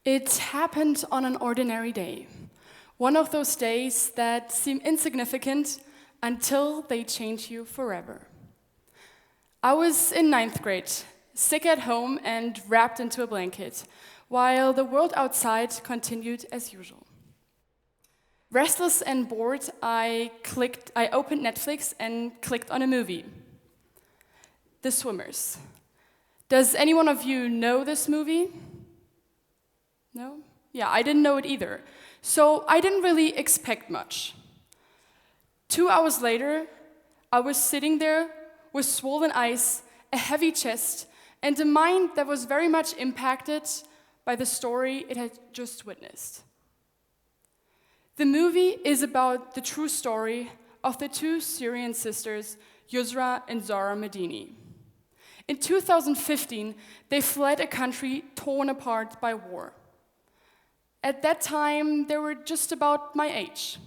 It happened on an ordinary day. One of those days that seem insignificant until they change you forever. I was in 9th grade, sick at home and wrapped into a blanket, while the world outside continued as usual. Restless and bored, I opened Netflix and clicked on a movie. The Swimmers. Does any one of you know this movie? No? Yeah, I didn't know it either. So I didn't really expect much. 2 hours later, I was sitting there with swollen eyes, a heavy chest, and a mind that was very much impacted by the story it had just witnessed. The movie is about the true story of the two Syrian sisters, Yusra and Zara Medini. In 2015, they fled a country torn apart by war. At that time, they were just about my age.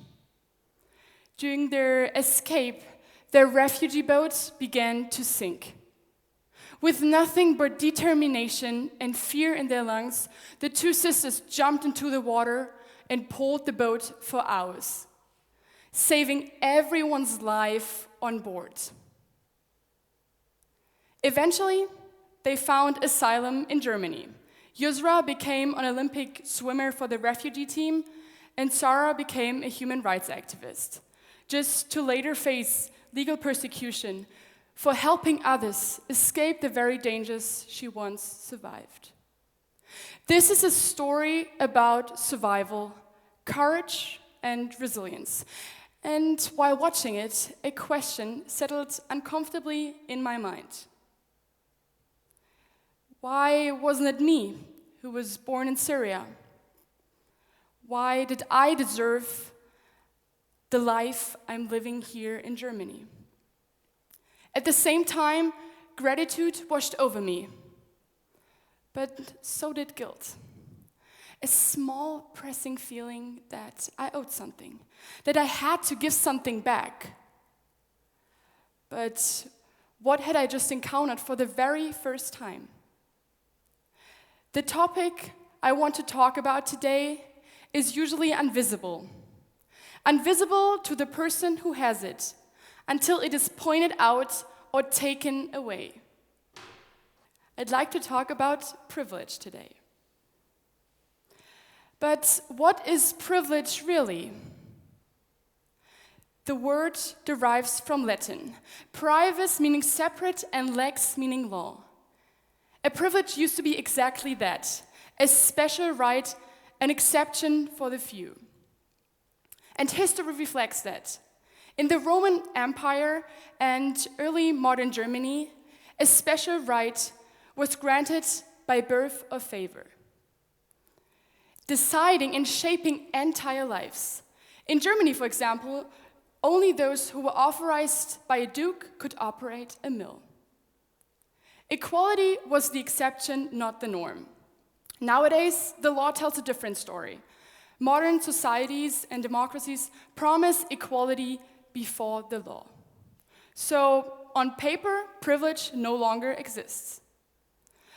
During their escape, their refugee boat began to sink. With nothing but determination and fear in their lungs, the two sisters jumped into the water and pulled the boat for hours, saving everyone's life on board. Eventually, they found asylum in Germany. Yusra became an Olympic swimmer for the refugee team, and Zara became a human rights activist, just to later face legal persecution for helping others escape the very dangers she once survived. This is a story about survival, courage, and resilience. And while watching it, a question settled uncomfortably in my mind. Why wasn't it me who was born in Syria? Why did I deserve the life I'm living here in Germany? At the same time, gratitude washed over me, but so did guilt. A small, pressing feeling that I owed something, that I had to give something back. But what had I just encountered for the very first time? The topic I want to talk about today is usually invisible. Invisible to the person who has it, until it is pointed out or taken away. I'd like to talk about privilege today. But what is privilege really? The word derives from Latin, privus meaning separate and lex meaning law. A privilege used to be exactly that, a special right, an exception for the few. And history reflects that. In the Roman Empire and early modern Germany, a special right was granted by birth of favor, deciding and shaping entire lives. In Germany, for example, only those who were authorized by a duke could operate a mill. Equality was the exception, not the norm. Nowadays, the law tells a different story. Modern societies and democracies promise equality before the law. So, on paper, privilege no longer exists.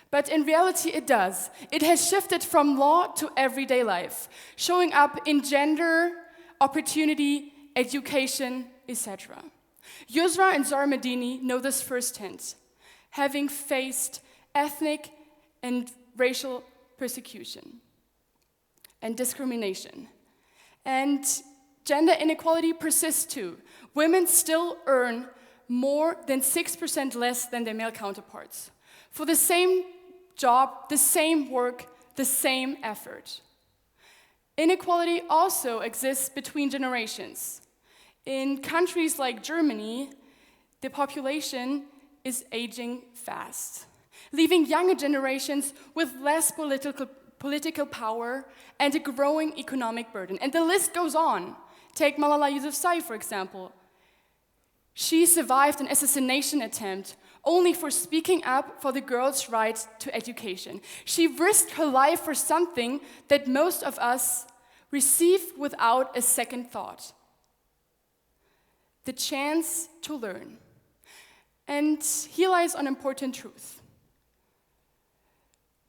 But in reality, it does. It has shifted from law to everyday life, showing up in gender, opportunity, education, etc. Yusra and Zara Medini know this firsthand, having faced ethnic and racial persecution and discrimination. And gender inequality persists too. Women still earn more than 6% less than their male counterparts for the same job, the same work, the same effort. Inequality also exists between generations. In countries like Germany, the population is aging fast, leaving younger generations with less political power and a growing economic burden. And the list goes on. Take Malala Yousafzai, for example. She survived an assassination attempt only for speaking up for the girls' right to education. She risked her life for something that most of us receive without a second thought: the chance to learn. And here lies an important truth.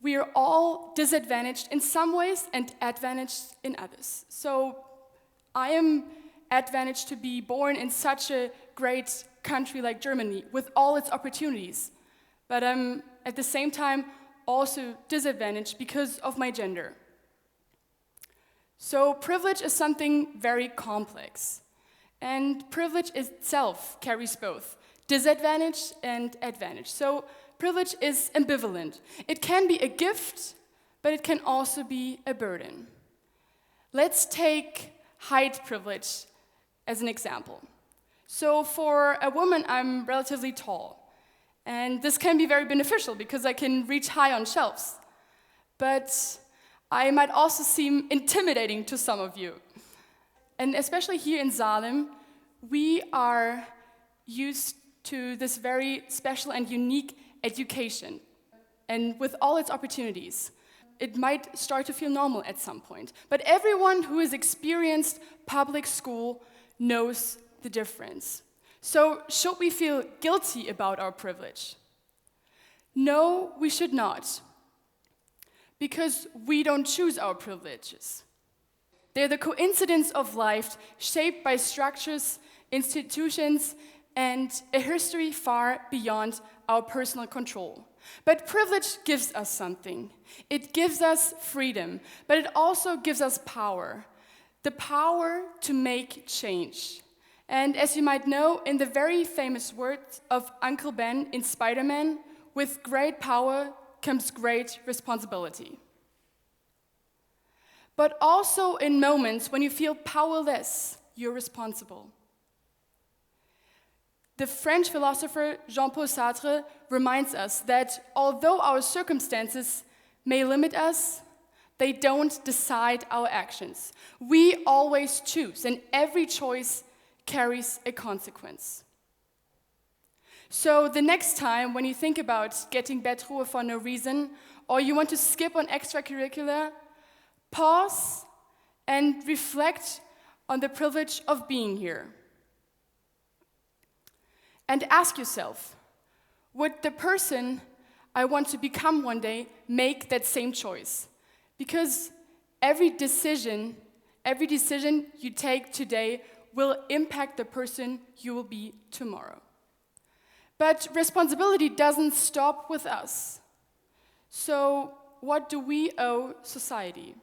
we are all disadvantaged in some ways and advantaged in others. So I am advantaged to be born in such a great country like Germany with all its opportunities, but I'm at the same time also disadvantaged because of my gender. So privilege is something very complex, and privilege itself carries both disadvantage and advantage. So privilege is ambivalent. It can be a gift, but it can also be a burden. Let's take height privilege as an example. So for a woman, I'm relatively tall, and this can be very beneficial because I can reach high on shelves. But I might also seem intimidating to some of you. And especially here in Salem, we are used to this very special and unique education. And with all its opportunities, it might start to feel normal at some point. But everyone who has experienced public school knows the difference. So should we feel guilty about our privilege? No, we should not. Because we don't choose our privileges. They're the coincidence of life shaped by structures, institutions, and a history far beyond our personal control. But privilege gives us something. It gives us freedom, but it also gives us power. The power to make change. And as you might know, in the very famous words of Uncle Ben in Spider-Man, with great power comes great responsibility. But also in moments when you feel powerless, you're responsible. The French philosopher Jean-Paul Sartre reminds us that although our circumstances may limit us, they don't decide our actions. We always choose, and every choice carries a consequence. So the next time when you think about getting Bettruhe for no reason, or you want to skip on extracurricular, pause and reflect on the privilege of being here. And ask yourself, would the person I want to become one day make that same choice? Because every decision you take today will impact the person you will be tomorrow. But responsibility doesn't stop with us. So what do we owe society?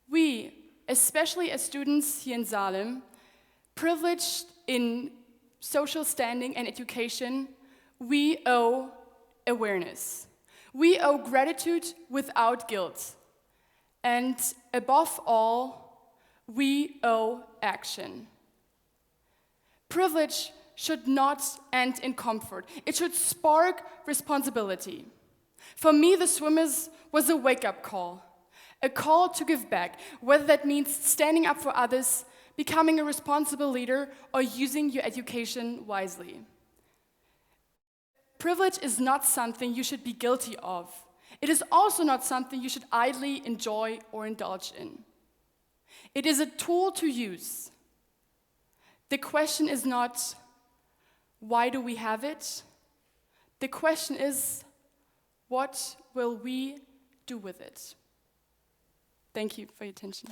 We, especially as students here in Salem, privileged in social standing and education, we owe awareness. We owe gratitude without guilt. And above all, we owe action. Privilege should not end in comfort. It should spark responsibility. For me, the swimmers was a wake-up call. A call to give back, whether that means standing up for others, becoming a responsible leader, or using your education wisely. Privilege is not something you should be guilty of. It is also not something you should idly enjoy or indulge in. It is a tool to use. The question is not, why do we have it? The question is, what will we do with it? Thank you for your attention.